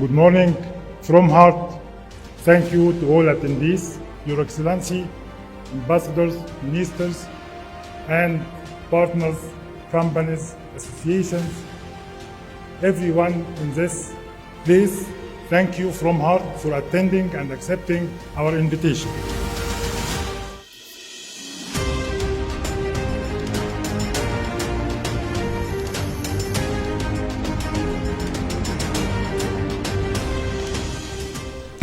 Good morning from heart. Thank you to all attendees, Your Excellency, ambassadors, ministers, and partners, companies, associations, everyone in this place. Thank you from heart for attending and accepting our invitation.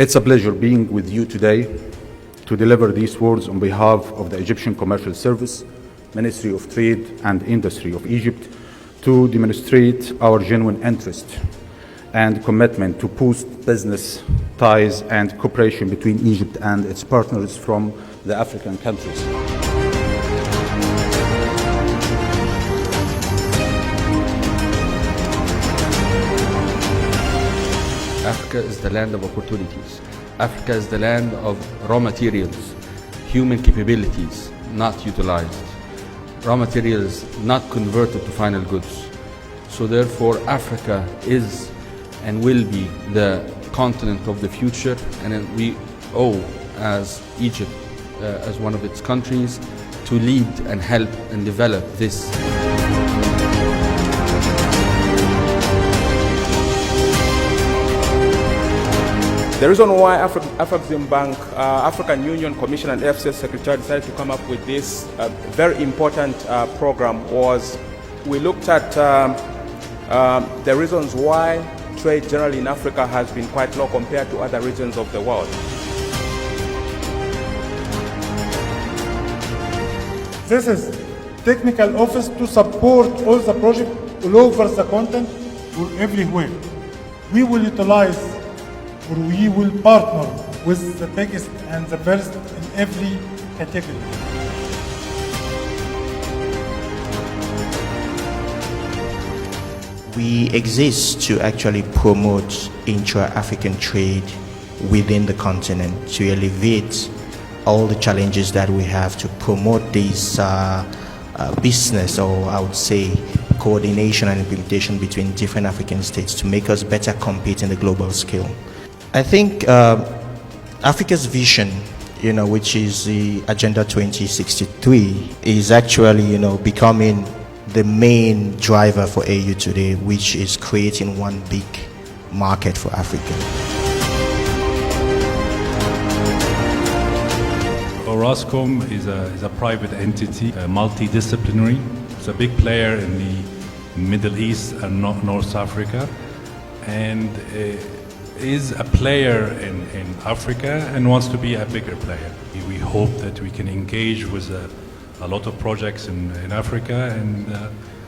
It's a pleasure being with you today to deliver these words on behalf of the Egyptian Commercial Service, Ministry of Trade and Industry of Egypt, to demonstrate our genuine interest and commitment to boost business ties and cooperation between Egypt and its partners from the African countries. Africa is the land of opportunities. Africa is the land of raw materials, human capabilities not utilized, raw materials not converted to final goods. So therefore, Africa is and will be the continent of the future, and we owe, as Egypt, as one of its countries, to lead and help and develop this. The reason why Afrexim Bank, African Union Commission and FCS Secretary decided to come up with this very important program was we looked at the reasons why trade generally in Africa has been quite low compared to other regions of the world. This is technical office to support all the projects all over the continent or everywhere. We will utilize or we will partner with the biggest and the best in every category. We exist to actually promote intra-African trade within the continent, to elevate all the challenges that we have to promote this business, or I would say coordination and implementation between different African states to make us better compete in the global scale. I think Africa's vision, which is the Agenda 2063, is actually, becoming the main driver for AU today, which is creating one big market for Africa. Orascom is a private entity, multidisciplinary. It's a big player in the Middle East and North Africa, and is a player in Africa and wants to be a bigger player. We hope that we can engage with a lot of projects in Africa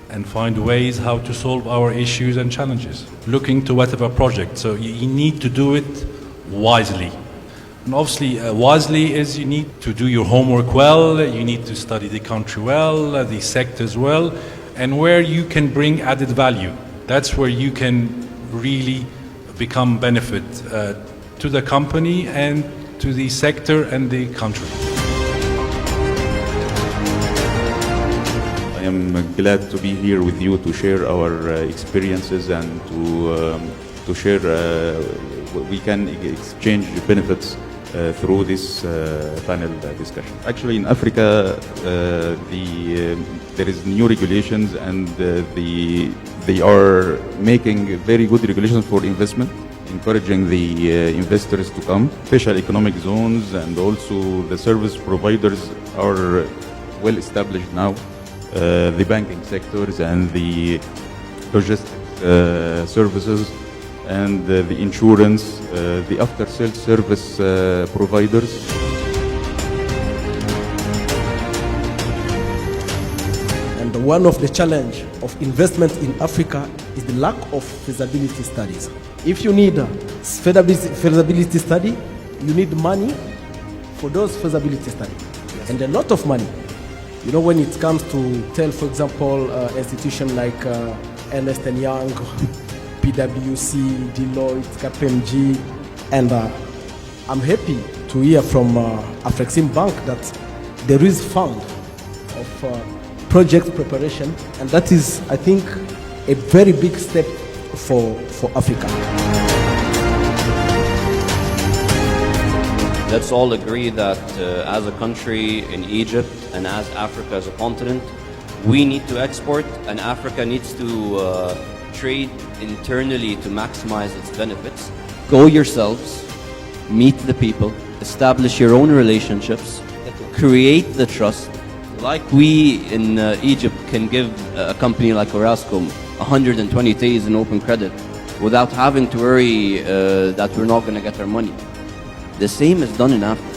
and find ways how to solve our issues and challenges. Looking to whatever project, so you need to do it wisely. And obviously, wisely is you need to do your homework well, you need to study the country well, the sectors well, and where you can bring added value. That's where you can really become benefit to the company and to the sector and the country. I am glad to be here with you to share our experiences and to share we can exchange benefits through this panel discussion. Actually, in Africa, there is new regulations, and they are making very good regulations for investment, encouraging the investors to come. Special economic zones and also the service providers are well established now. The banking sectors and the logistics services and the insurance, the after-sales service providers. And one of the challenge of investment in Africa is the lack of feasibility studies. If you need a feasibility study, you need money for those feasibility studies, and a lot of money. When it comes to tell, for example, institutions like Ernst & Young, PwC, Deloitte, KPMG, and I'm happy to hear from Afrexim Bank that there is fund of project preparation, and that is, I think, a very big step for Africa. Let's all agree that as a country in Egypt and as Africa as a continent, we need to export and Africa needs to trade internally to maximize its benefits. Go yourselves, meet the people, establish your own relationships, create the trust. Like we in Egypt can give a company like Orascom 120 days in open credit without having to worry that we're not going to get our money. The same is done in Africa.